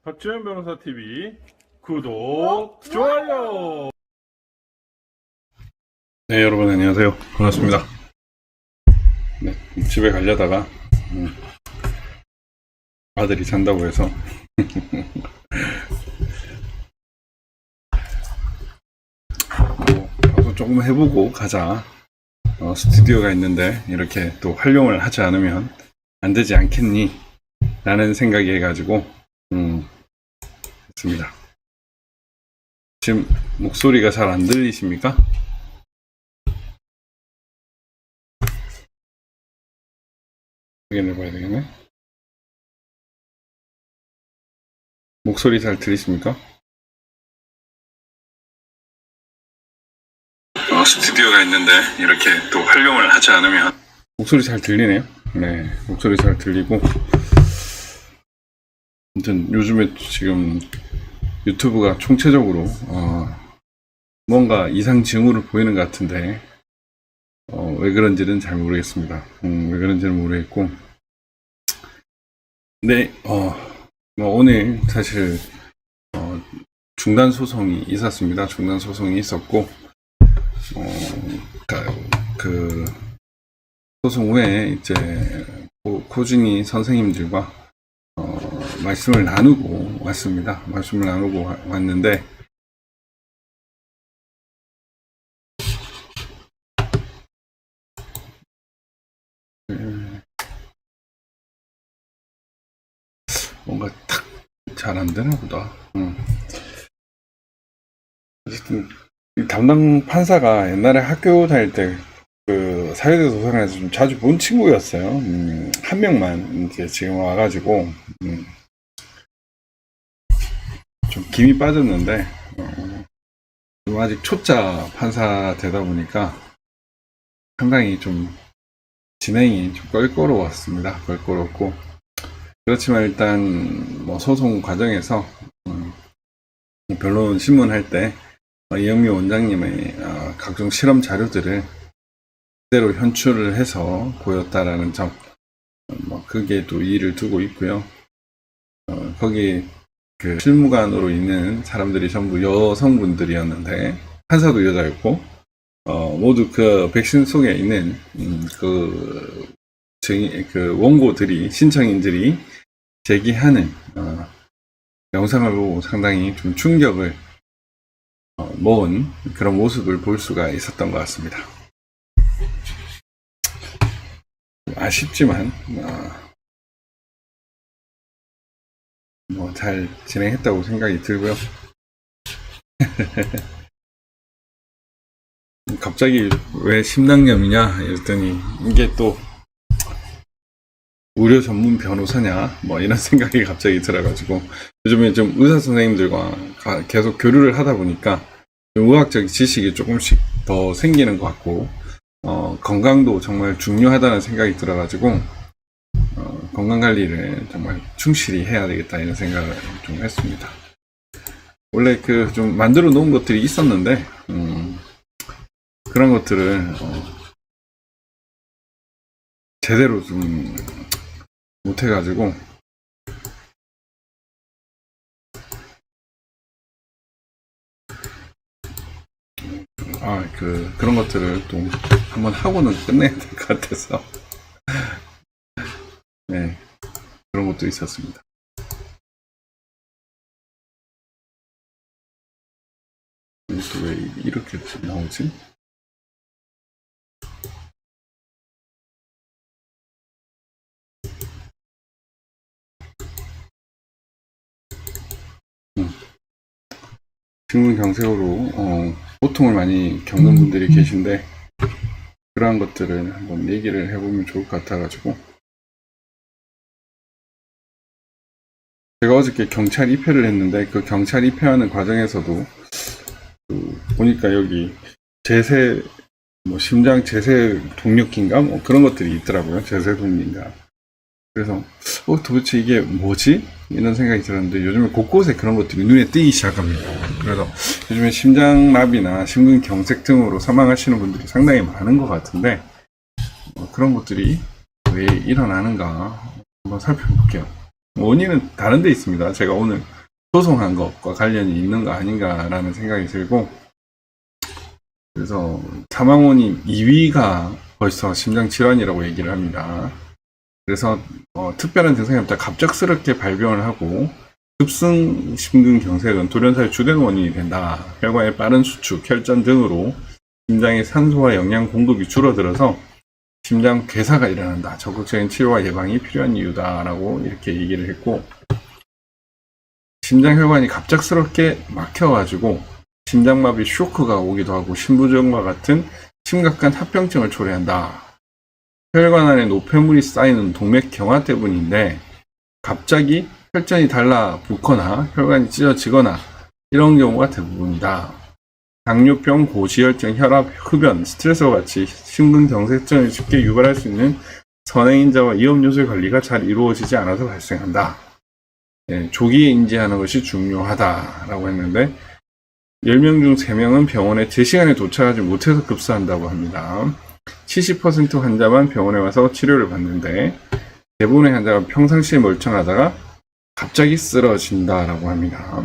박주현 변호사 TV 구독, 좋아요. 네, 여러분 안녕하세요. 반갑습니다. 네, 집에 가려다가 아들이 잔다고 해서 방송 조금 해보고 가자. 스튜디오가 있는데 이렇게 또 활용을 하지 않으면 안 되지 않겠니? 라는 생각이 해가지고 했습니다. 지금 목소리가 잘 안 들리십니까? 확인해 봐야 되겠네. 목소리 잘 들리십니까? 스튜디오가 있는데 이렇게 또 활용을 하지 않으면 목소리 잘 들리네요. 네, 목소리 잘 들리고 아무튼 요즘에 지금 유튜브가 총체적으로 뭔가 이상 징후를 보이는 것 같은데 왜 그런지는 잘 모르겠습니다. 왜 그런지는 모르겠고 근데 오늘 사실 중단 소송이 있었습니다. 중단 소송이 있었고 그 소송 후에 이제 코준이 선생님들과 말씀을 나누고 왔습니다. 말씀을 나누고 왔는데 뭔가 탁 잘 안 되나 보다. 어쨌든 담당 판사가 옛날에 학교 다닐 때 그 사회대 도서관에서 좀 자주 본 친구였어요. 한 명만 이제 지금 와가지고 좀 김이 빠졌는데 아직 초짜 판사 되다 보니까 상당히 좀 진행이 좀 껄끄러웠습니다. 껄끄럽고 그렇지만 일단 뭐 소송 과정에서 변론 신문할 때 이영미 원장님의 각종 실험 자료들을 그대로 현출을 해서 보였다라는 점, 그게 또 이의를 두고 있고요. 거기 그 실무관으로 있는 사람들이 전부 여성분들이었는데 판사도 여자였고 모두 그 백신 속에 있는 그 원고들이 신청인들이 제기하는 영상을 보고 상당히 좀 충격을 모은 그런 모습을 볼 수가 있었던 것 같습니다. 아쉽지만 뭐 잘 진행했다고 생각이 들고요. 갑자기 왜 심낭염이냐 이랬더니 이게 또 의료 전문 변호사냐 뭐 이런 생각이 갑자기 들어가지고 요즘에 좀 의사 선생님들과 계속 교류를 하다 보니까 의학적 지식이 조금씩 더 생기는 것 같고 건강도 정말 중요하다는 생각이 들어가지고 건강관리를 정말 충실히 해야 되겠다 이런 생각을 좀 했습니다. 원래 그 좀 만들어 놓은 것들이 있었는데 그런 것들을 제대로 좀 못해가지고 그런 것들을 또 한번 하고는 끝내야 될 것 같아서 네, 그런 것도 있었습니다. 또 왜 이렇게 나오지? 심근경색으로 고통을 많이 겪는 분들이 계신데 그러한 것들을 한번 얘기를 해보면 좋을 것 같아가지고 제가 어저께 경찰 입회를 했는데 그 경찰 입회하는 과정에서도 보니까 여기 제세 뭐 심장 제세 동력인가 뭐 그런 것들이 있더라고요. 제세 동력인가. 그래서 도대체 이게 뭐지? 이런 생각이 들었는데 요즘에 곳곳에 그런 것들이 눈에 띄기 시작합니다. 그래서 요즘에 심장마비나 심근경색 등으로 사망하시는 분들이 상당히 많은 것 같은데 그런 것들이 왜 일어나는가 한번 살펴볼게요. 원인은 다른 데 있습니다. 제가 오늘 소송한 것과 관련이 있는 거 아닌가라는 생각이 들고 그래서 사망 원인 2위가 벌써 심장질환이라고 얘기를 합니다. 그래서 특별한 증상이 없다 갑작스럽게 발병을 하고 급성 심근경색은 돌연사의 주된 원인이 된다. 혈관의 빠른 수축, 혈전 등으로 심장의 산소와 영양 공급이 줄어들어서 심장 괴사가 일어난다. 적극적인 치료와 예방이 필요한 이유다라고 이렇게 얘기를 했고 심장혈관이 갑작스럽게 막혀가지고 심장마비 쇼크가 오기도 하고 심부전과 같은 심각한 합병증을 초래한다. 혈관 안에 노폐물이 쌓이는 동맥경화 때문인데 갑자기 혈전이 달라붙거나 혈관이 찢어지거나 이런 경우가 대부분이다. 당뇨병, 고지혈증, 혈압, 흡연, 스트레스와 같이 심근경색증을 쉽게 유발할 수 있는 선행인자와 위험요소의 관리가 잘 이루어지지 않아서 발생한다. 조기에 인지하는 것이 중요하다라고 했는데 10명 중 3명은 병원에 제 시간에 도착하지 못해서 급사한다고 합니다. 70% 환자만 병원에 와서 치료를 받는데 대부분의 환자가 평상시에 멀쩡하다가 갑자기 쓰러진다라고 합니다.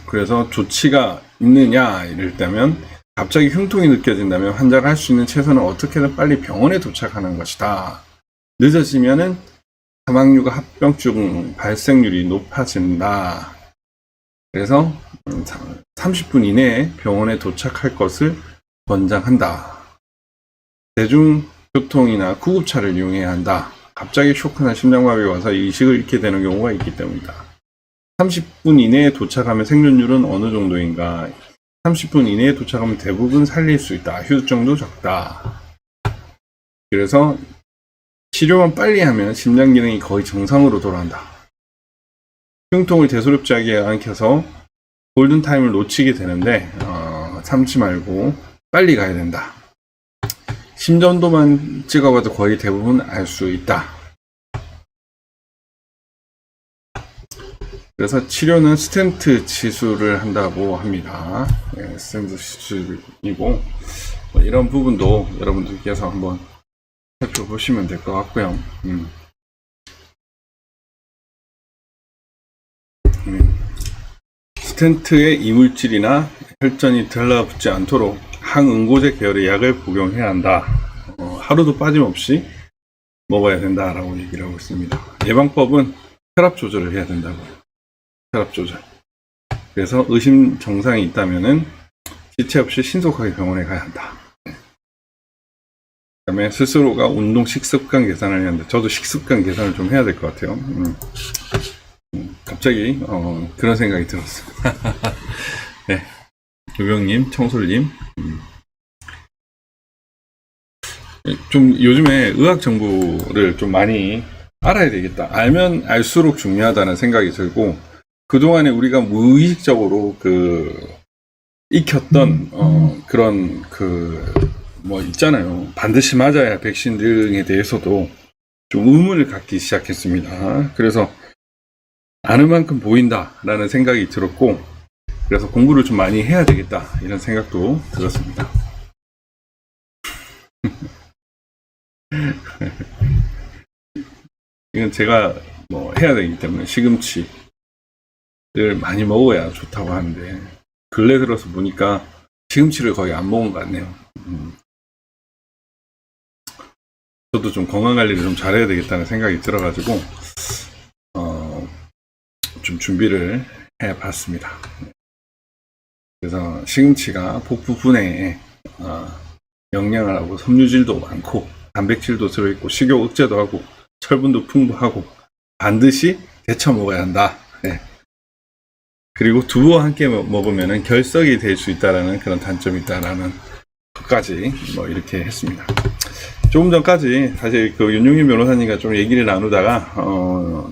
그래서 조치가 있느냐 이럴 때면 갑자기 흉통이 느껴진다면 환자가 할 수 있는 최선은 어떻게든 빨리 병원에 도착하는 것이다. 늦어지면은 사망률과 합병증 발생률이 높아진다. 그래서 30분 이내에 병원에 도착할 것을 권장한다. 대중교통이나 구급차를 이용해야 한다. 갑자기 쇼크나 심장마비가 와서 의식을 잃게 되는 경우가 있기 때문이다. 30분 이내에 도착하면 생존율은 어느 정도인가? 30분 이내에 도착하면 대부분 살릴 수 있다. 휴증도 적다. 그래서 치료만 빨리 하면 심장 기능이 거의 정상으로 돌아간다. 흉통을 대수롭지 않게 골든타임을 놓치게 되는데 참지 말고 빨리 가야 된다. 심전도만 찍어봐도 거의 대부분 알 수 있다. 그래서 치료는 스텐트 치수를 한다고 합니다. 스텐트 치수이고 이런 부분도 여러분들께서 한번 살펴보시면 될 것 같고요. 스텐트의 이물질이나 혈전이 달라붙지 않도록 항응고제 계열의 약을 복용해야 한다. 하루도 빠짐없이 먹어야 된다라고 얘기를 하고 있습니다. 예방법은 혈압 조절을 해야 된다고요. 혈압 조절. 그래서 의심 증상이 있다면은 지체 없이 신속하게 병원에 가야 한다. 그다음에 스스로가 운동 식습관 개선을 해야 한다. 저도 식습관 개선을 좀 해야 될 것 같아요. 갑자기 그런 생각이 들었어요. 네, 조병님, 청솔님, 좀 요즘에 의학 정보를 좀 많이 알아야 되겠다. 알면 알수록 중요하다는 생각이 들고 그동안에 우리가 무의식적으로 익혔던 그런 뭐 있잖아요. 반드시 맞아야 백신 등에 대해서도 좀 의문을 갖기 시작했습니다. 그래서 아는 만큼 보인다라는 생각이 들었고 그래서 공부를 좀 많이 해야 되겠다 이런 생각도 들었습니다. 이건 제가 뭐 해야 되기 때문에 시금치를 많이 먹어야 좋다고 하는데 근래 들어서 보니까 시금치를 거의 안 먹은 것 같네요. 저도 좀 건강관리를 좀 잘해야 되겠다는 생각이 들어가지고 좀 준비를 해봤습니다. 그래서 시금치가 복부분에 영양을 하고 섬유질도 많고 단백질도 들어있고 식욕 억제도 하고 철분도 풍부하고 반드시 데쳐 먹어야 한다. 네. 그리고 두부와 함께 먹으면 결석이 될 수 있다라는 그런 단점이 있다라는 것까지 뭐 이렇게 했습니다. 조금 전까지 사실 그 윤용인 변호사님과 좀 얘기를 나누다가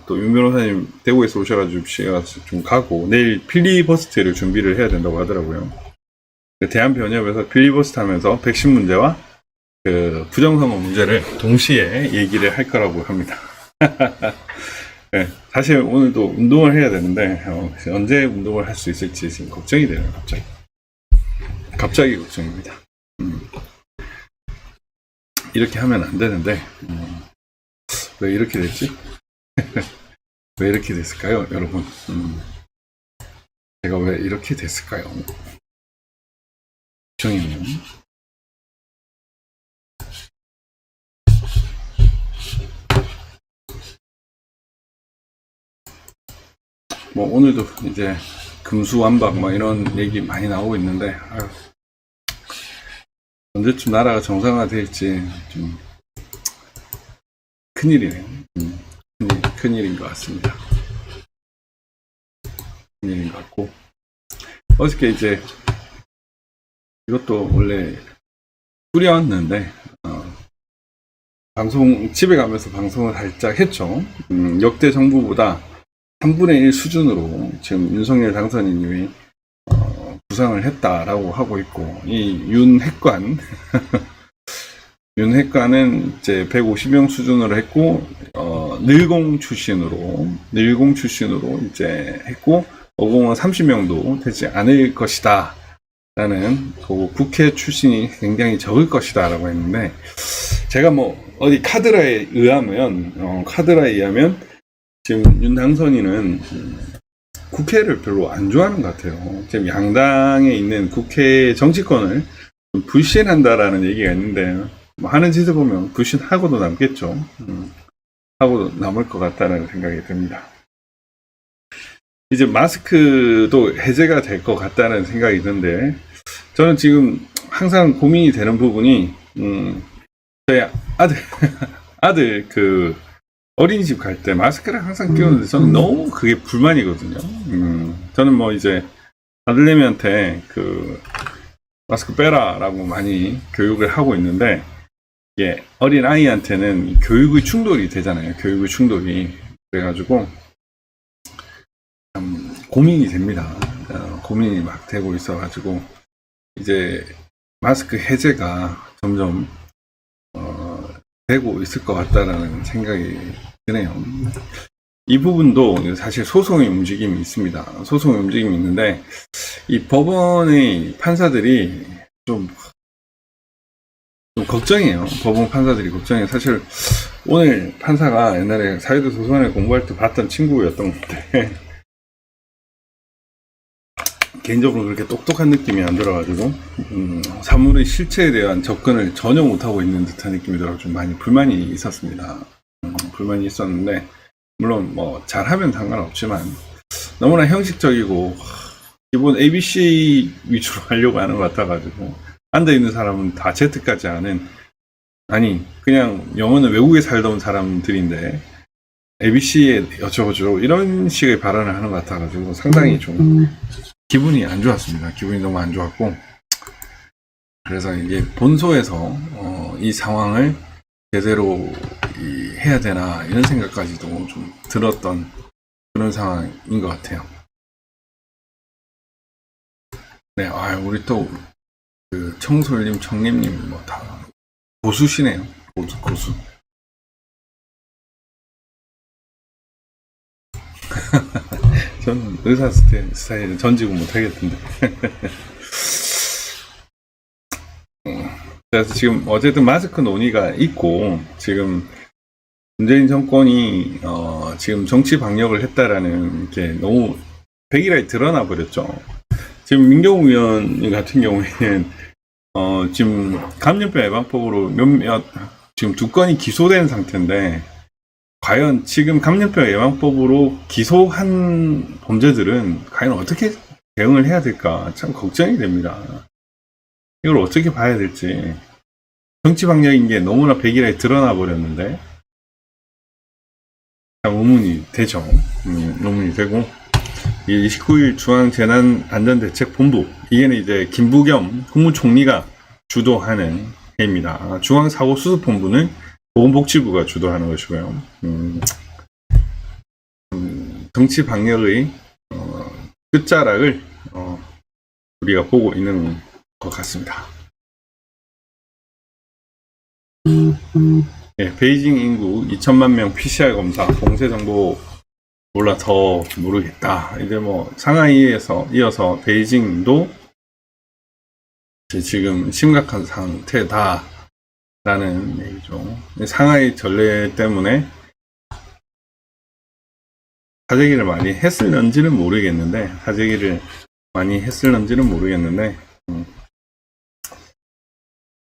또 윤 변호사님 대구에서 오셔가지고 제가 좀 가고 내일 필리버스트를 준비를 해야 된다고 하더라고요. 대한변협에서 필리버스트 하면서 백신 문제와 그 부정선거 문제를 동시에 얘기를 할 거라고 합니다. 네, 사실 오늘도 운동을 해야 되는데 언제 운동을 할 수 있을지 지금 걱정이 되네요. 갑자기 걱정입니다. 이렇게 하면 안 되는데 왜 이렇게 됐지? 왜 이렇게 됐을까요, 여러분? 제가 왜 이렇게 됐을까요? 걱정이네요. 뭐 오늘도 이제 금수완박 뭐 이런 얘기 많이 나오고 있는데 아유, 언제쯤 나라가 정상화 될지 좀 큰일이네요. 큰일인 것 같습니다. 큰일인 것 같고 어저께 이제 이것도 원래 꾸려왔는데 방송 집에 가면서 방송을 살짝 했죠. 역대 정부보다 3분의 1 수준으로 지금 윤석열 당선인님이 부상을 했다라고 하고 있고 이 윤핵관 윤핵관은 이제 150명 수준으로 했고 늘공 출신으로 이제 했고 어공은 30명도 되지 않을 것이다 라는 국회 출신이 굉장히 적을 것이다 라고 했는데 제가 뭐 어디 카드라에 의하면 지금 윤 당선인은 국회를 별로 안 좋아하는 것 같아요. 지금 양당에 있는 국회 정치권을 불신한다라는 얘기가 있는데 뭐 하는 짓을 보면 불신하고도 남겠죠. 하고도 남을 것 같다는 생각이 듭니다. 이제 마스크도 해제가 될 것 같다는 생각이 드는데 저는 지금 항상 고민이 되는 부분이 저희 아들 그 어린이집 갈 때 마스크를 항상 끼우는데 저는 너무 그게 불만이거든요. 저는 뭐 이제 아들내미한테 그 마스크 빼라라고 많이 교육을 하고 있는데 이게 어린 아이한테는 교육의 충돌이 되잖아요. 교육의 충돌이 그래가지고 참 고민이 됩니다. 고민이 막 되고 있어가지고 이제 마스크 해제가 점점 되고 있을 것 같다라는 생각이 드네요. 이 부분도 사실 소송의 움직임이 있습니다. 소송의 움직임이 있는데 이 법원의 판사들이 좀 걱정이에요. 법원 판사들이 걱정해요. 사실 오늘 판사가 옛날에 사회도 소선을 공부할 때 봤던 친구였던 건데 개인적으로 그렇게 똑똑한 느낌이 안 들어가지고 사물의 실체에 대한 접근을 전혀 못하고 있는 듯한 느낌이 들어서 좀 많이 불만이 있었습니다. 불만이 있었는데 물론 뭐 잘하면 상관없지만 너무나 형식적이고 기본 ABC 위주로 하려고 하는 것 같아가지고 앉아있는 사람은 다 Z까지 아는 아니 그냥 영어는 외국에 살던 사람들인데 ABC에 어쩌고저쩌고 이런 식의 발언을 하는 것 같아가지고 상당히 좀 기분이 안 좋았습니다. 기분이 너무 안 좋았고 그래서 이게 본소에서 이 상황을 제대로 해야 되나 이런 생각까지도 좀 들었던 그런 상황인 것 같아요. 네, 우리 또 그 청솔님, 청림님 뭐 다 고수시네요. 고수. 저는 의사 스타일은 전지고 못하겠던데. 그래서 지금 어쨌든 마스크 논의가 있고 지금 문재인 정권이 지금 정치 방역을 했다라는 게 너무 백일하게 드러나 버렸죠. 지금 민경욱 의원 같은 경우에는 지금 감염병 예방법으로 지금 2건이 기소된 상태인데 과연 지금 감염병 예방법으로 기소한 범죄들은 과연 어떻게 대응을 해야 될까 참 걱정이 됩니다. 이걸 어떻게 봐야 될지 정치 방역인 게 너무나 백일하게 드러나 버렸는데 참 의문이 되죠. 의문이 되고 이게 29일 중앙재난안전대책본부, 이게는 이제 김부겸 국무총리가 주도하는 회의입니다. 중앙사고수습본부는 보건복지부가 주도하는 것이고요. 정치 방역의 끝자락을 우리가 보고 있는 것 같습니다. 네, 베이징 인구 2천만 명 PCR 검사, 공세 정보 몰라 더 모르겠다. 이제 뭐 상하이에서 이어서 베이징도 지금 심각한 상태다라는 얘기죠. 상하이 전례 때문에 사재기를 많이 했을는지는 모르겠는데,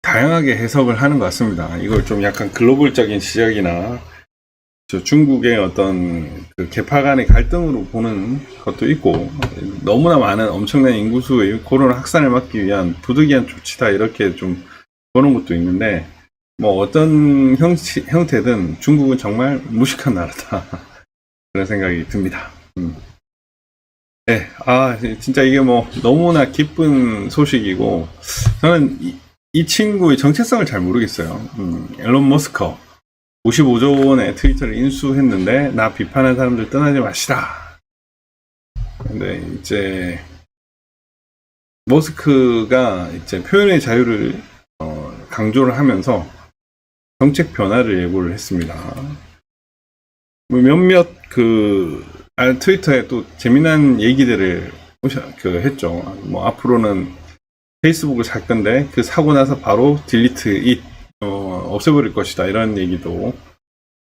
다양하게 해석을 하는 것 같습니다. 이걸 좀 약간 글로벌적인 지적이나 중국의 어떤 그 계파 간의 갈등으로 보는 것도 있고, 너무나 많은 엄청난 인구수의 코로나 확산을 막기 위한 부득이한 조치다, 이렇게 좀 보는 것도 있는데, 뭐 어떤 형태든 중국은 정말 무식한 나라다. 그런 생각이 듭니다. 네, 진짜 이게 뭐 너무나 기쁜 소식이고, 저는 이 친구의 정체성을 잘 모르겠어요. 앨런 머스크 55조 원의 트위터를 인수했는데 나 비판하는 사람들 떠나지 마시라. 근데 이제 머스크가 이제 표현의 자유를 강조를 하면서 정책 변화를 예고를 했습니다. 몇몇 트위터에 또 재미난 얘기들을 했죠. 뭐 앞으로는 페이스북을 살 건데 그 사고 나서 바로 딜리트 없애버릴 것이다, 이런 얘기도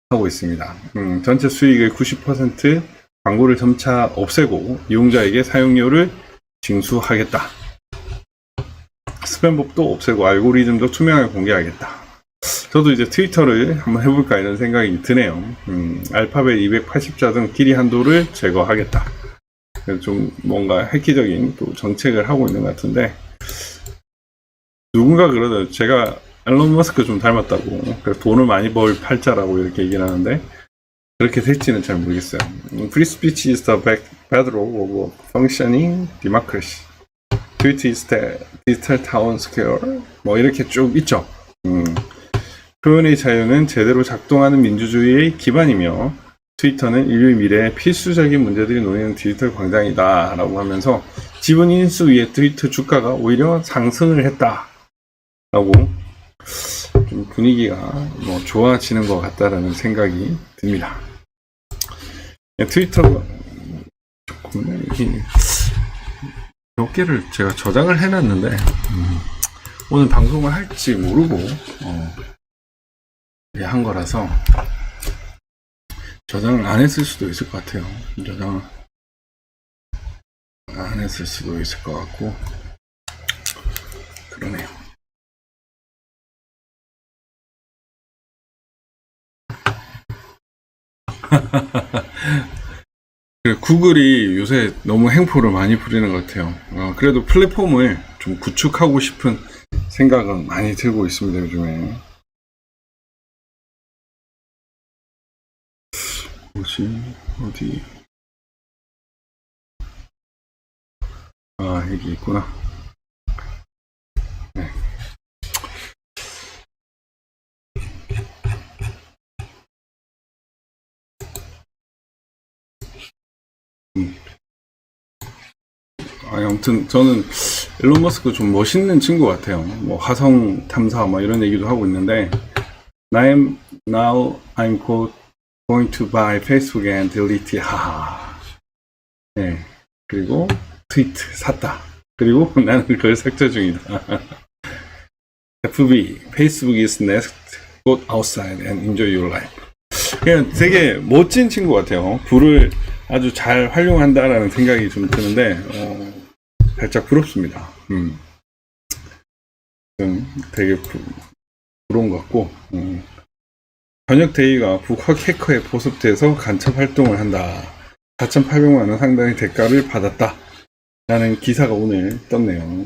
하고 있습니다. 전체 수익의 90% 광고를 점차 없애고 이용자에게 사용료를 징수하겠다. 스팸법도 없애고 알고리즘도 투명하게 공개하겠다. 저도 이제 트위터를 한번 해볼까 이런 생각이 드네요. 알파벳 280자 등 길이 한도를 제거하겠다. 좀 뭔가 획기적인 또 정책을 하고 있는 것 같은데, 누군가 그러더라고요. 제가 앨런 머스크 좀 닮았다고, 돈을 많이 벌 팔자라고 이렇게 얘기를 하는데, 그렇게 될지는 잘 모르겠어요. Free speech is the bedrock of functioning democracy. Tweet is the digital town square. 뭐 이렇게 쭉 있죠. 표현의 자유는 제대로 작동하는 민주주의의 기반이며, 트위터는 인류의 미래에 필수적인 문제들이 놓이는 디지털 광장이다 라고 하면서 지분 인수 위에 트위터 주가가 오히려 상승을 했다 라고 좀 분위기가 뭐 좋아지는 것 같다라는 생각이 듭니다. 트위터가 조금 몇 개를 제가 저장을 해놨는데 오늘 방송을 할지 모르고 한 거라서 저장을 안 했을 수도 있을 것 같아요. 저장을 안 했을 수도 있을 것 같고 그러네요. 구글이 요새 너무 행포를 많이 부리는 것 같아요. 그래도 플랫폼을 좀 구축하고 싶은 생각은 많이 들고 있습니다, 요즘에. 어디? 여기 있구나. 네. 아무튼 저는 일론 머스크 좀 멋있는 친구 같아요. 뭐 화성 탐사 뭐 이런 얘기도 하고 있는데, now I'm going to buy Facebook and delete it. 하하. 네. 그리고 트위트 샀다. 그리고 나는 그걸 삭제 중이다. FB, Facebook is next. Go outside and enjoy your life. 그냥 되게 멋진 친구 같아요. 불을 아주 잘 활용한다라는 생각이 좀 드는데, 살짝 부럽습니다. 되게 부러운 것 같고, 현역 대위가 북핵 해커에 포섭돼서 간첩 활동을 한다. 4,800만원 상당의 대가를 받았다. 라는 기사가 오늘 떴네요.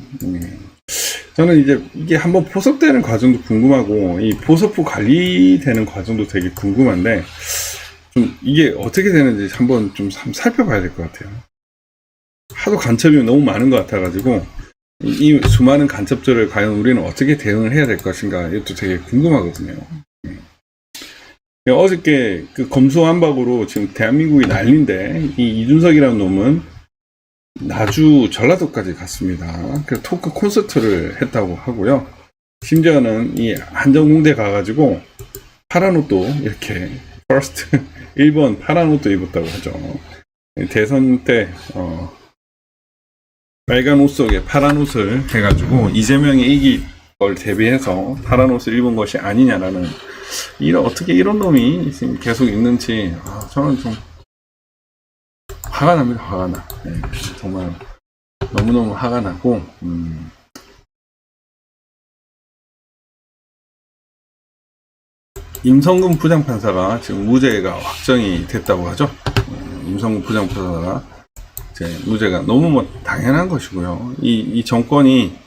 저는 이제 이게 한번 포섭되는 과정도 궁금하고, 이 포섭 후 관리되는 과정도 되게 궁금한데, 좀 이게 어떻게 되는지 한번 좀 살펴봐야 될 것 같아요. 하도 간첩이 너무 많은 것 같아가지고 이 수많은 간첩들을 과연 우리는 어떻게 대응을 해야 될 것인가 이것도 되게 궁금하거든요. 어저께 그 검수완박으로 지금 대한민국이 난리인데 이 이준석이라는 놈은 나주 전라도까지 갔습니다. 그래서 토크 콘서트를 했다고 하고요. 심지어는 이 한정궁대 가가지고 파란 옷도 이렇게 퍼스트 1번 파란 옷도 입었다고 하죠. 대선 때 빨간 옷 속에 파란 옷을 해가지고 이재명이 이길 걸 대비해서 파란 옷을 입은 것이 아니냐라는 어떻게 이런 놈이 지금 계속 있는지 저는 좀 화가 납니다. 화가 나. 네, 정말 너무너무 화가 나고 임성근 부장판사가 지금 무죄가 확정이 됐다고 하죠. 임성근 부장판사가 이제 무죄가 너무 뭐 당연한 것이고요. 이 정권이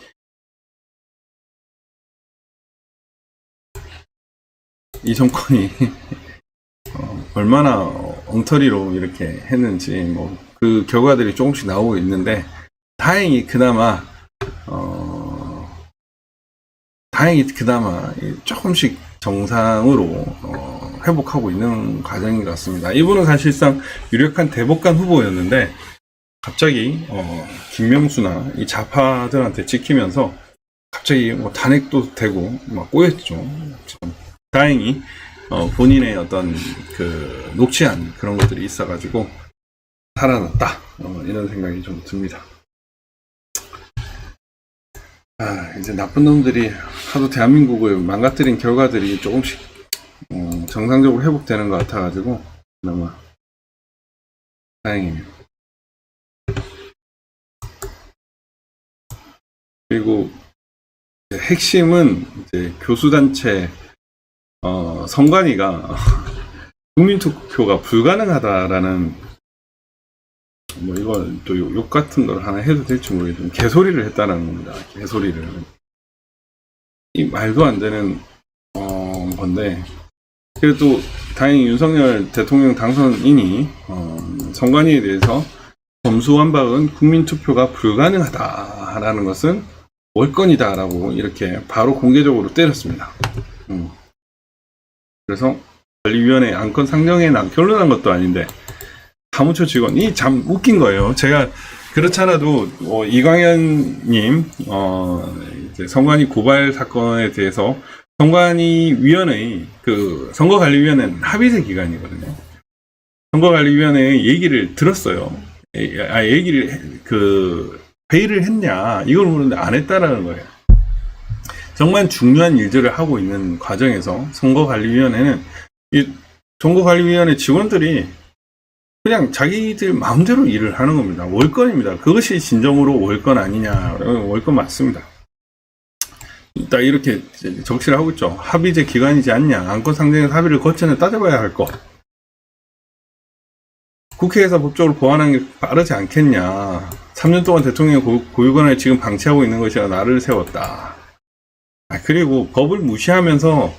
얼마나 엉터리로 이렇게 했는지 뭐 그 결과들이 조금씩 나오고 있는데 다행히 그나마 조금씩 정상으로 회복하고 있는 과정인 것 같습니다. 이분은 사실상 유력한 대법관 후보였는데 갑자기 김명수나 이 좌파들한테 찍히면서 갑자기 뭐 탄핵도 되고 막 꼬였죠. 다행히 본인의 어떤 그 녹취한 그런 것들이 있어가지고 살아났다 이런 생각이 좀 듭니다. 이제 나쁜 놈들이 하도 대한민국을 망가뜨린 결과들이 조금씩 정상적으로 회복되는 것 같아가지고 그나마 다행이네요. 그리고 핵심은 이제 교수단체 선관위가 국민투표가 불가능하다라는 뭐 이건 또 욕 같은 걸 하나 해도 될지 모르겠지만 개소리를 했다는 겁니다. 개소리를. 이 말도 안 되는 건데 그래도 다행히 윤석열 대통령 당선인이 선관위에 대해서 검수완박은 국민투표가 불가능하다라는 것은 월권이다라고 이렇게 바로 공개적으로 때렸습니다. 그래서 관리위원회 안건 상정에 결론난 것도 아닌데 사무처 직원이 참 웃긴 거예요. 제가 그렇지 않아도 이광현님 이제 선관위 고발 사건에 대해서 선관위위원회 그 선거관리위원회는 합의제 기관이거든요. 선거관리위원회의 얘기를 들었어요. 얘기를 회의를 했냐 이걸 물었는데 안 했다라는 거예요. 정말 중요한 일들을 하고 있는 과정에서 선거관리위원회는 이 선거관리위원회 직원들이 그냥 자기들 마음대로 일을 하는 겁니다. 월권입니다. 그것이 진정으로 월권 아니냐. 월권 맞습니다. 딱 이렇게 적시를 하고 있죠. 합의제 기관이지 않냐. 안건 상정에서 합의를 거쳐내 따져봐야 할 것. 국회에서 법적으로 보완하는 게 빠르지 않겠냐. 3년 동안 대통령의 고유권을 지금 방치하고 있는 것이라 나를 세웠다. 그리고 법을 무시하면서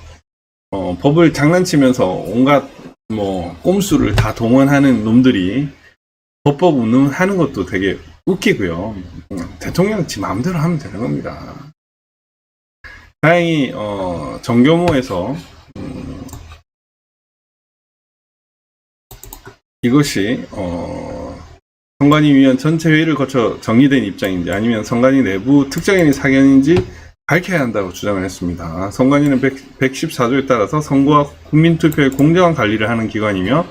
법을 장난치면서 온갖 꼼수를 다 동원하는 놈들이 법법 운운하는 것도 되게 웃기고요. 대통령은 지 마음대로 하면 되는 겁니다. 다행히 정교모에서 이것이 선관위위원 전체 회의를 거쳐 정리된 입장인지 아니면 선관위 내부 특정인의 사견인지 밝혀야 한다고 주장을 했습니다. 선관위는 114조에 따라서 선거와 국민투표의 공정한 관리를 하는 기관이며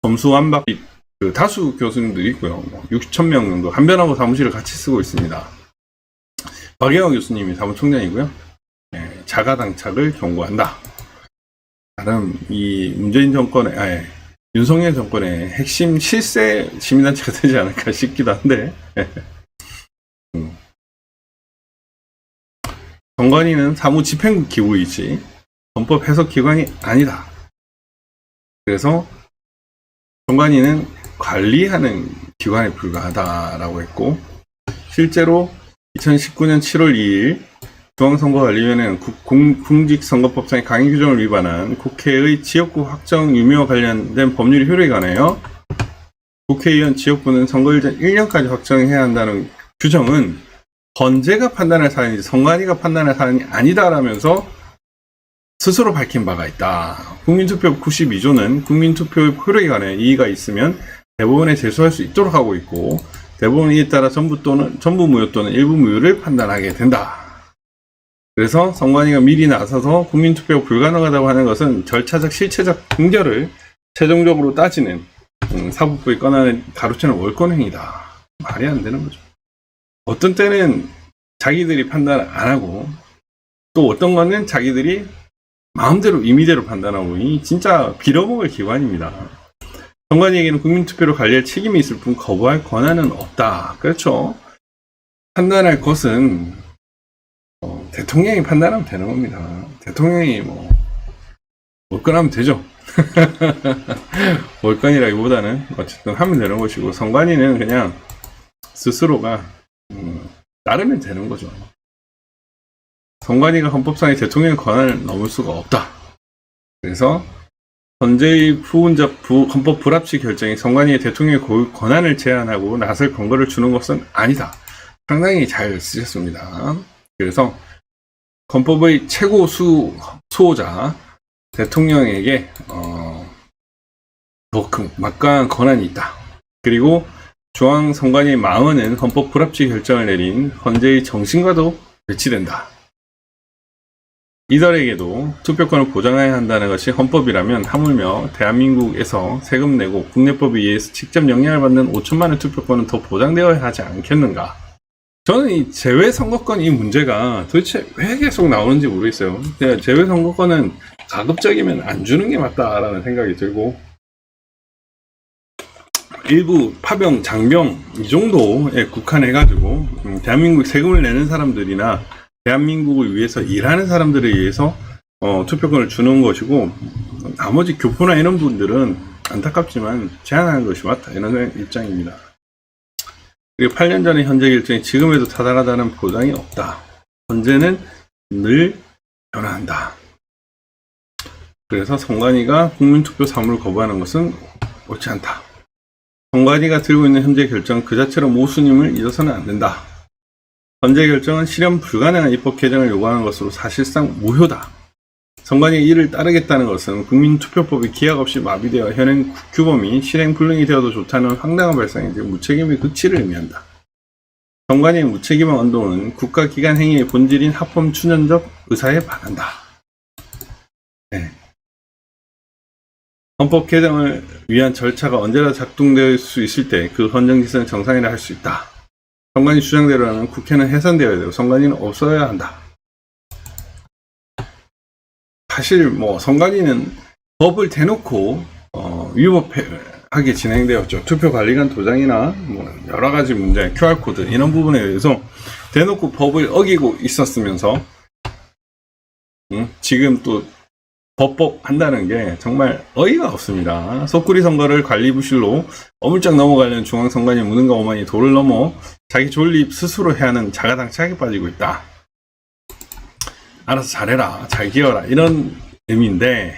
검수완박 다수 교수님들이 있고요. 6,000명 정도 한변하고 사무실을 같이 쓰고 있습니다. 박영호 교수님이 사무총장이고요. 자가당착을 경고한다. 나름 이 문재인 정권의 윤석열 정권의 핵심 실세 시민단체가 되지 않을까 싶기도 한데 선관위는 사무집행국 기구이지 헌법 해석 기관이 아니다. 그래서 선관위는 관리하는 기관에 불과하다라고 했고 실제로 2019년 7월 2일 중앙선거관리위원회는 공직선거법상의 강행 규정을 위반한 국회의 지역구 확정 유무와 관련된 법률 효력에 관하여 국회의원 지역구는 선거일 전 1년까지 확정해야 한다는 규정은 헌재가 판단할 사안이지 선관위가 판단할 사안이 아니다라면서 스스로 밝힌 바가 있다. 국민투표 92조는 국민투표의 효력에 관해 이의가 있으면 대법원에 제소할 수 있도록 하고 있고 대법원은 이에 따라 전부 무효 또는 일부 무효를 판단하게 된다. 그래서 선관위가 미리 나서서 국민투표 불가능하다고 하는 것은 절차적 실체적 근거를 최종적으로 따지는 사법부의 권한을 가로채는 월권행위다. 말이 안 되는 거죠. 어떤 때는 자기들이 판단 안 하고 또 어떤 거는 자기들이 마음대로 임의대로 판단하고 이 진짜 빌어먹을 기관입니다. 선관위에게는 국민투표를 관리할 책임이 있을 뿐 거부할 권한은 없다. 그렇죠. 판단할 것은 대통령이 판단하면 되는 겁니다. 대통령이 월권하면 되죠. 월권이라기보다는 어쨌든 하면 되는 것이고 선관위는 그냥 스스로가 따르면 되는 거죠. 선관위가 헌법상의 대통령의 권한을 넘을 수가 없다. 그래서 헌재의 후운적 헌법 불합치 결정이 선관위의 대통령의 권한을 제한하고 나설 근거를 주는 것은 아니다. 상당히 잘 쓰셨습니다. 그래서 헌법의 최고 수호자 대통령에게 더 큰 막강한 권한이 있다. 그리고 중앙선관위 망언은 헌법 불합치 결정을 내린 헌재의 정신과도 배치된다. 이들에게도 투표권을 보장해야 한다는 것이 헌법이라면 하물며 대한민국에서 세금 내고 국내법에 의해서 직접 영향을 받는 5천만 원 투표권은 더 보장되어야 하지 않겠는가. 저는 이 재외선거권 이 문제가 도대체 왜 계속 나오는지 모르겠어요. 재외선거권은 가급적이면 안 주는 게 맞다라는 생각이 들고 일부 파병, 장병 이 정도에 국한해가지고 대한민국 세금을 내는 사람들이나 대한민국을 위해서 일하는 사람들에 의해서 투표권을 주는 것이고 나머지 교포나 이런 분들은 안타깝지만 제한하는 것이 맞다 이런 입장입니다. 그리고 8년 전의 헌재 결정이 지금에도 타당하다는 보장이 없다. 헌재는 늘 변화한다. 그래서 선관위가 국민투표 사무를 거부하는 것은 옳지 않다. 선관위가 들고 있는 현재 결정은 그 자체로 모순임을 잊어서는 안 된다. 헌재 결정은 실현 불가능한 입법 개정을 요구하는 것으로 사실상 무효다. 선관위가 이를 따르겠다는 것은 국민투표법이 기약 없이 마비되어 현행 규범이 실행 불능이 되어도 좋다는 황당한 발상이지 무책임의 극치를 의미한다. 선관위의 무책임한 언동은 국가기관 행위의 본질인 합헌 추천적 의사에 반한다. 네. 헌법 개정을 위한 절차가 언제나 작동될 수 있을 때 그 헌정지서는 정상이라 할 수 있다. 선관위 주장대로라면 국회는 해산되어야 되고 선관위는 없어야 한다. 사실 선관위는 법을 대놓고 위법하게 진행되었죠. 투표관리관 도장이나 여러 가지 문제, QR코드 이런 부분에 대해서 대놓고 법을 어기고 있었으면서 지금 또 법법 한다는 게 정말 어이가 없습니다. 속구리 선거를 관리부실로 어물쩍 넘어가려는 중앙선관위 무능과 오만이 도를 넘어 자기 존립 스스로 해야 하는 자가당착에 빠지고 있다. 알아서 잘해라, 잘 기어라 이런 의미인데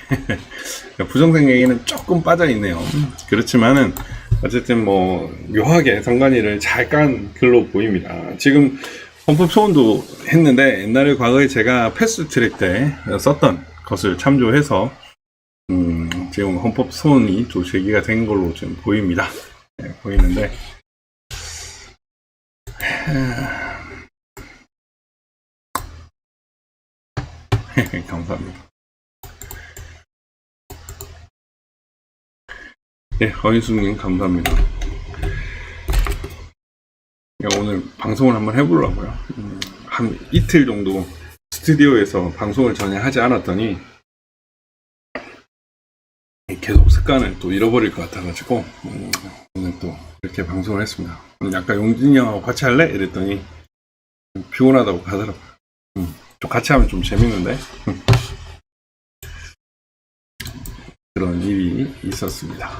부정생각에는 조금 빠져있네요. 그렇지만은 어쨌든 묘하게 선관위를 잘 깐 글로 보입니다. 지금 헌법 소원도 했는데 옛날에 과거에 제가 패스트트랙 때 썼던 것을 참조해서 지금 헌법 소원이 또 제기가 된 걸로 지금 보입니다. 네, 보이는데 감사합니다. 네, 허인숙님 감사합니다. 오늘 방송을 한번 해보려고요. 한 이틀 정도 스튜디오에서 방송을 전혀 하지 않았더니 계속 습관을 또 잃어버릴 것 같아가지고 오늘 또 이렇게 방송을 했습니다. 오늘 약간 용진이 형하고 같이 할래? 이랬더니 피곤하다고 하더라고요. 좀 같이 하면 좀 재밌는데 그런 일이 있었습니다.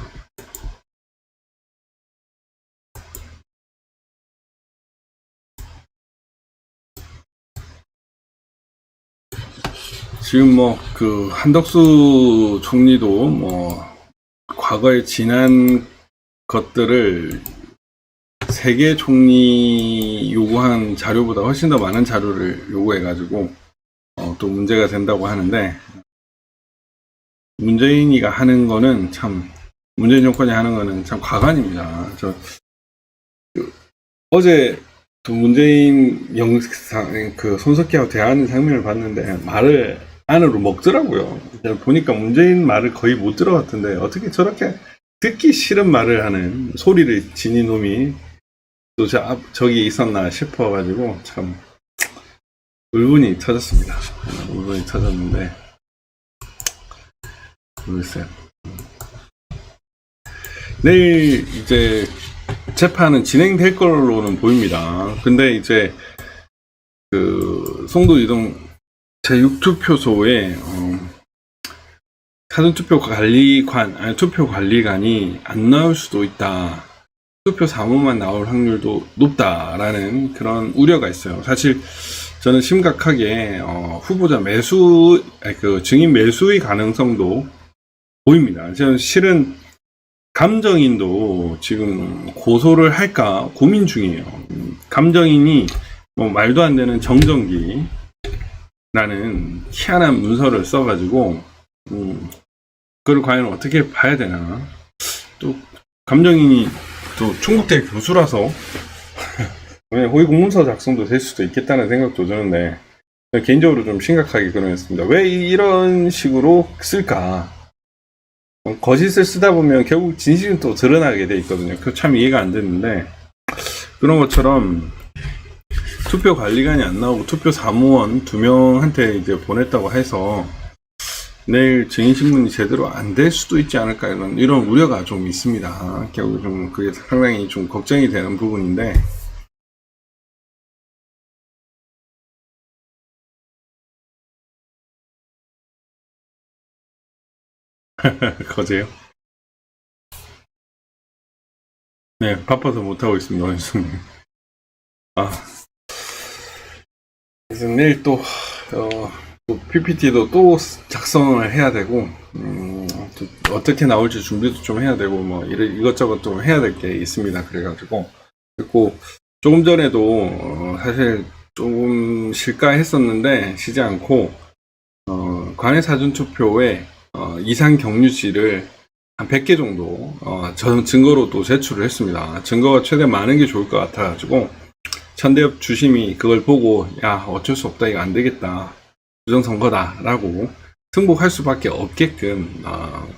지금 한덕수 총리도 과거에 지난 것들을 세계 총리 요구한 자료보다 훨씬 더 많은 자료를 요구해가지고 또 문제가 된다고 하는데, 문재인이가 하는 거는 참, 문재인 정권이 하는 거는 참 과간입니다. 어제 또 문재인 영상 그 손석희하고 대화하는 장면을 봤는데 말을 안으로 먹더라고요. 보니까 문재인 말을 거의 못 들어갔던데 어떻게 저렇게 듣기 싫은 말을 하는, 소리를 지닌 놈이 또 저기 있었나 싶어가지고 참 울분이 터졌습니다. 울분이 터졌는데 모르겠어요. 내일 이제 재판은 진행될 걸로는 보입니다. 근데 이제 그 송도 이동 제6투표소에 사전투표 투표 관리관이 안 나올 수도 있다. 투표 사무만 나올 확률도 높다라는 그런 우려가 있어요. 사실 저는 심각하게 후보자 증인 매수의 가능성도 보입니다. 저는 실은 감정인도 지금 고소를 할까 고민 중이에요. 감정인이 말도 안 되는 정정기라는 희한한 문서를 써가지고 그걸 과연 어떻게 봐야 되나. 또 감정인이 또 충북대 교수라서 호의 공문서 작성도 될 수도 있겠다는 생각도 드는데, 개인적으로 좀 심각하게 그러했습니다. 왜 이런 식으로 쓸까? 거짓을 쓰다 보면 결국 진실은 또 드러나게 돼 있거든요. 그 참 이해가 안 되는데, 그런 것처럼 투표 관리관이 안 나오고 투표 사무원 2명한테 이제 보냈다고 해서 내일 증인신문이 제대로 안 될 수도 있지 않을까, 이런 우려가 좀 있습니다. 결국 좀 그게 상당히 좀 걱정이 되는 부분인데, 거제요? 네, 바빠서 못하고 있습니다, 원수님. 그래서 내일 또 PPT도 또 작성을 해야 되고, 또 어떻게 나올지 준비도 좀 해야 되고, 이것저것 좀 해야 될 게 있습니다. 그래가지고. 그리고 조금 전에도, 사실 조금 쉴까 했었는데, 쉬지 않고, 관외 사전투표에, 이상 경유지를 한 100개 정도, 증거로 또 제출을 했습니다. 증거가 최대 많은 게 좋을 것 같아가지고, 천대엽 주심이 그걸 보고, 야, 어쩔 수 없다, 이거 안 되겠다, 부정선거다 라고 승복할 수밖에 없게끔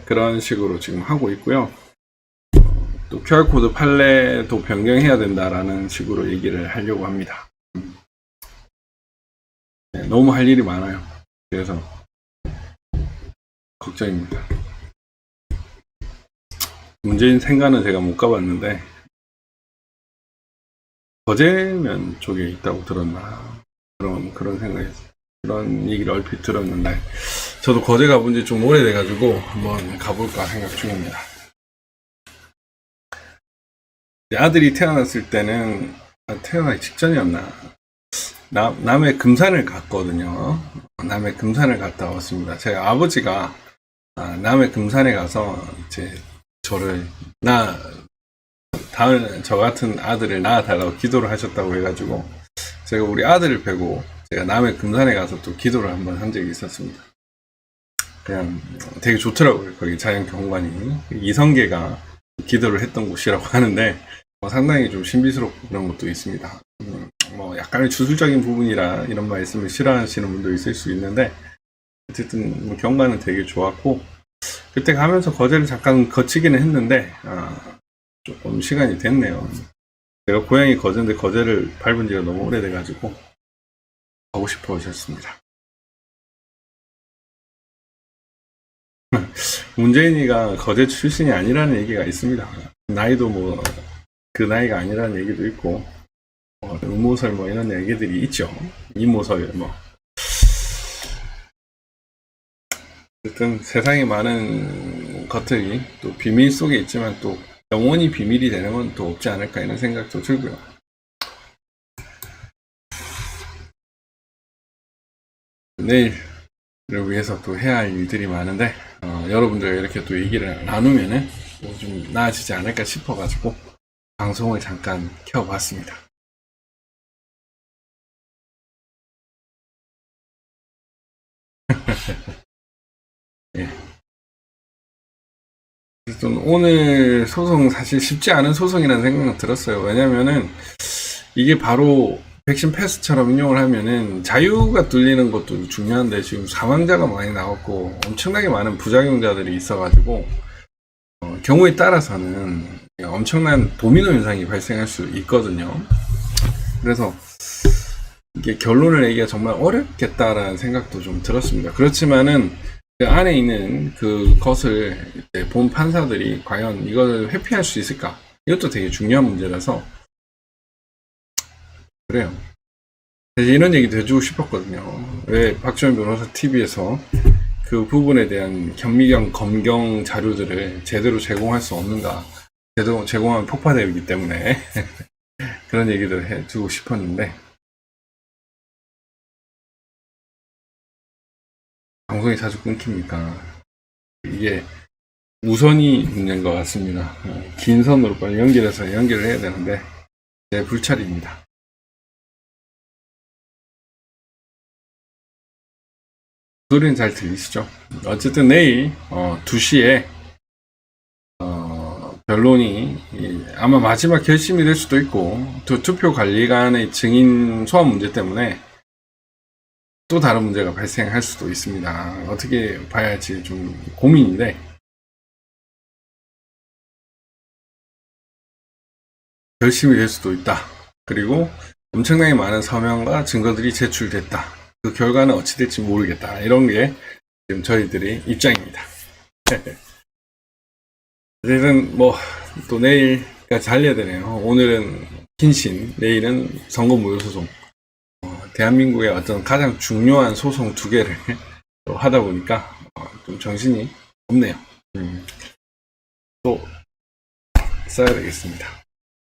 그런 식으로 지금 하고 있고요. 또 QR코드 판례도 변경해야 된다라는 식으로 얘기를 하려고 합니다. 네, 너무 할 일이 많아요. 그래서 걱정입니다. 문재인 생가는 제가 못 가봤는데, 거제면 쪽에 있다고 들었나, 그런 생각이, 그런 얘기를 얼핏 들었는데, 저도 거제 가본 지 좀 오래돼가지고 한번 가볼까 생각 중입니다. 아들이 태어났을 때는, 태어나기 직전이었나, 남해 금산을 갔거든요. 남해 금산을 갔다 왔습니다. 제 아버지가 남해 금산에 가서 이제 저를 저 같은 아들을 낳아달라고 기도를 하셨다고 해가지고, 제가 우리 아들을 뵈고 제가 남해 금산에 가서 또 기도를 한번 한 적이 있었습니다. 그냥 되게 좋더라고요. 거기 자연 경관이. 이성계가 기도를 했던 곳이라고 하는데, 상당히 좀 신비스럽고 그런 것도 있습니다. 약간의 주술적인 부분이라 이런 말씀을 싫어하시는 분도 있을 수 있는데, 어쨌든 경관은 되게 좋았고, 그때 가면서 거제를 잠깐 거치기는 했는데, 조금 시간이 됐네요. 제가 고향이 거제인데 거제를 밟은 지가 너무 오래돼가지고 가고 싶어졌습니다. 문재인이가 거제 출신이 아니라는 얘기가 있습니다. 나이도 그 나이가 아니라는 얘기도 있고, 음모설 이런 얘기들이 있죠. 이모설 어쨌든 세상에 많은 것들이 또 비밀 속에 있지만 또 영원히 비밀이 되는 건 또 없지 않을까, 이런 생각도 들고요. 내일을 위해서 또 해야 할 일들이 많은데, 여러분들과 이렇게 또 얘기를 나누면은 좀 나아지지 않을까 싶어가지고 방송을 잠깐 켜봤습니다. 예. 좀 오늘 소송 사실 쉽지 않은 소송이라는 생각은 들었어요. 왜냐면은 이게 바로 백신 패스처럼 인용을 하면은 자유가 뚫리는 것도 중요한데 지금 사망자가 많이 나왔고 엄청나게 많은 부작용자들이 있어가지고 경우에 따라서는 엄청난 도미노 현상이 발생할 수 있거든요. 그래서 이게 결론을 내기가 정말 어렵겠다라는 생각도 좀 들었습니다. 그렇지만은 그 안에 있는 그것을 본 판사들이 과연 이걸 회피할 수 있을까? 이것도 되게 중요한 문제라서 그래요. 이런 얘기도 해주고 싶었거든요. 왜 박주현 변호사 TV에서 그 부분에 대한 현미경 검경 자료들을 제대로 제공할 수 없는가? 제대로 제공하면 폭파되기 때문에 그런 얘기들 해주고 싶었는데 방송이 자주 끊깁니까? 이게 무선이 문제인 것 같습니다. 긴 선으로 빨리 연결해서 연결을 해야 되는데 제 불찰입니다. 소리는 잘 들리시죠? 어쨌든 내일 2시에 변론이 아마 마지막 결심이 될 수도 있고 투표 관리관의 증인 소환 문제 때문에 또 다른 문제가 발생할 수도 있습니다. 어떻게 봐야 할지 좀 고민인데 결심이 될 수도 있다. 그리고 엄청나게 많은 서명과 증거들이 제출됐다. 그 결과는 어찌 될지 모르겠다. 이런 게 지금 저희들의 입장입니다. 어쨌든 또 내일까지 달려야 되네요. 오늘은 킨신, 내일은 선거무효소송. 대한민국의 어떤 가장 중요한 소송 2개를 하다 보니까 좀 정신이 없네요. 또 써야 되겠습니다.